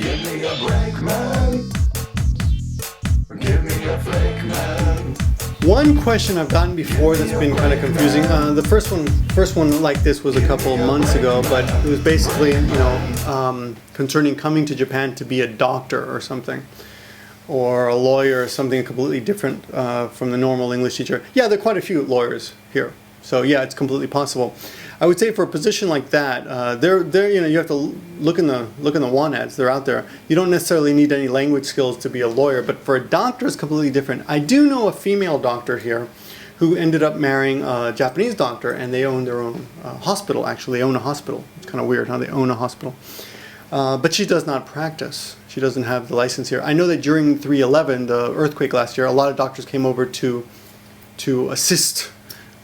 Give me a break, man. Give me a flake, man. One question I've gotten before that's been kind of confusing. The first one like this was a couple of months ago, but it was basically, concerning coming to Japan to be a doctor or something, or a lawyer or something completely different from the normal English teacher. Yeah, there are quite a few lawyers here, so yeah, it's completely possible. I would say for a position like that, you have to look in the want ads. They're out there. You don't necessarily need any language skills to be a lawyer, but for a doctor, it's completely different. I do know a female doctor here who ended up marrying a Japanese doctor, and they own their own hospital. Actually, they own a hospital. It's kind of weird how they own a hospital, but she does not practice. She doesn't have the license here. I know that during 3/11, the earthquake last year, a lot of doctors came over to assist.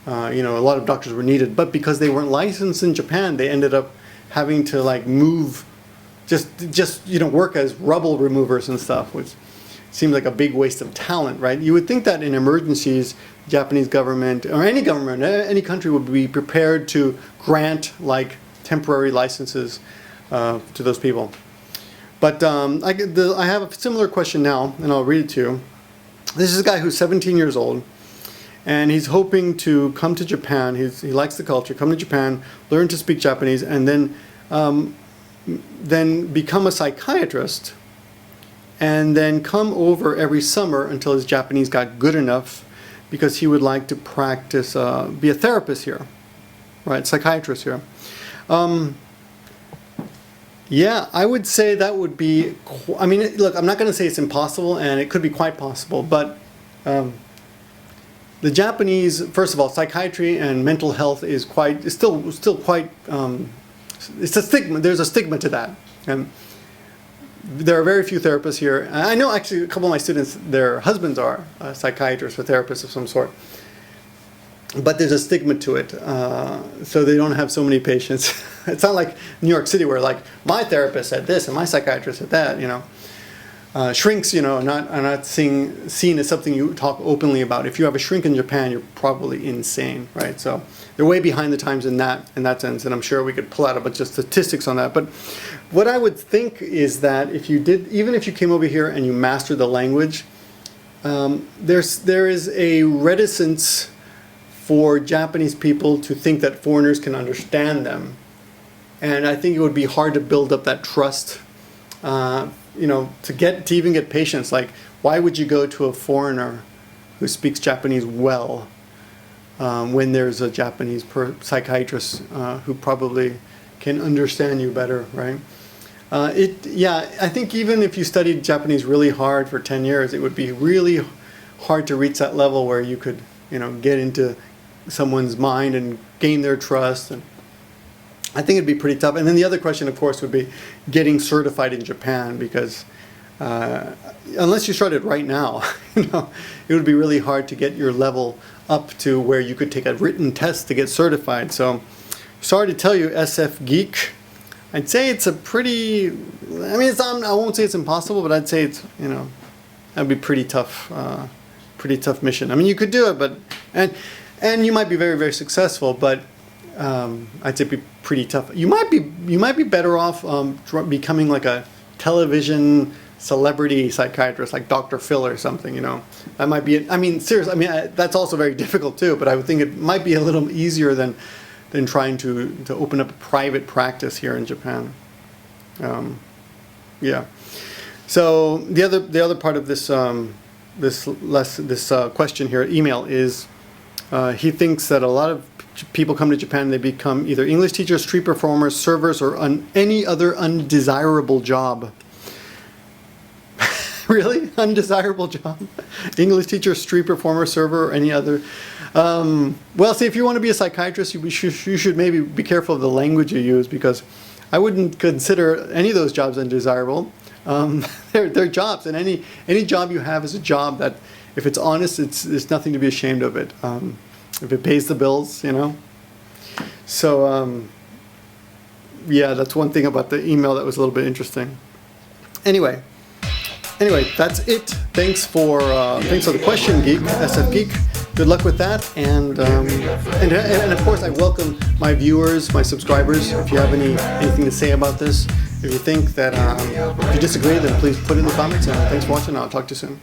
A lot of doctors were needed, but because they weren't licensed in Japan, they ended up having to move, just work as rubble removers and stuff, which seemed like a big waste of talent, right? You would think that in emergencies, Japanese government or any government, any country would be prepared to grant temporary licenses to those people. But I have a similar question now, and I'll read it to you. This is a guy who's 17 years old. And he's hoping to come to Japan. He likes the culture. Come to Japan, learn to speak Japanese, and then become a psychiatrist, and then come over every summer until his Japanese got good enough, because he would like to practice, be a therapist here, right? Psychiatrist here. Yeah, I would say that would be. Look, I'm not going to say it's impossible, and it could be quite possible, but. The Japanese, first of all, psychiatry and mental health is still quite. It's a stigma. There's a stigma to that, and there are very few therapists here. I know actually a couple of my students, their husbands are psychiatrists or therapists of some sort, but there's a stigma to it, so they don't have so many patients. It's not like New York City where my therapist said this and my psychiatrist said that, Shrinks, are not seen as something you talk openly about. If you have a shrink in Japan, you're probably insane, right? So they're way behind the times in that sense, and I'm sure we could pull out a bunch of statistics on that. But what I would think is that even if you came over here and you mastered the language, there is a reticence for Japanese people to think that foreigners can understand them, and I think it would be hard to build up that trust. To even get patients, why would you go to a foreigner who speaks Japanese well when there's a Japanese psychiatrist who probably can understand you better, right? I think even if you studied Japanese really hard for 10 years, it would be really hard to reach that level where you could, get into someone's mind and gain their trust. And I think it'd be pretty tough. And then the other question, of course, would be getting certified in Japan, because unless you started right now, it would be really hard to get your level up to where you could take a written test to get certified. So sorry to tell you, SF Geek, I'd say it's a pretty, I won't say it's impossible, but I'd say it's, that'd be pretty tough mission. You could do it, but, and you might be very, very successful, but I'd say it'd be pretty tough. You might be better off becoming a television celebrity psychiatrist, like Dr. Phil or something. That might be. Seriously. That's also very difficult too. But I would think it might be a little easier than trying to open up a private practice here in Japan. Yeah. So the other part of this question here, email, is he thinks that a lot of people come to Japan and they become either English teachers, street performers, servers, or any other undesirable job. Really? Undesirable job? English teacher, street performer, server, or any other? See, if you want to be a psychiatrist, you should maybe be careful of the language you use, because I wouldn't consider any of those jobs undesirable. They're jobs, and any job you have is a job that, if it's honest, there's nothing to be ashamed of it. If it pays the bills, So, that's one thing about the email that was a little bit interesting. Anyway, that's it. Thanks for the question, Geek, SF Geek. Good luck with that, and of course, I welcome my viewers, my subscribers. If you have anything to say about this, If you think that, if you disagree, then please put it in the comments, and thanks for watching. I'll talk to you soon.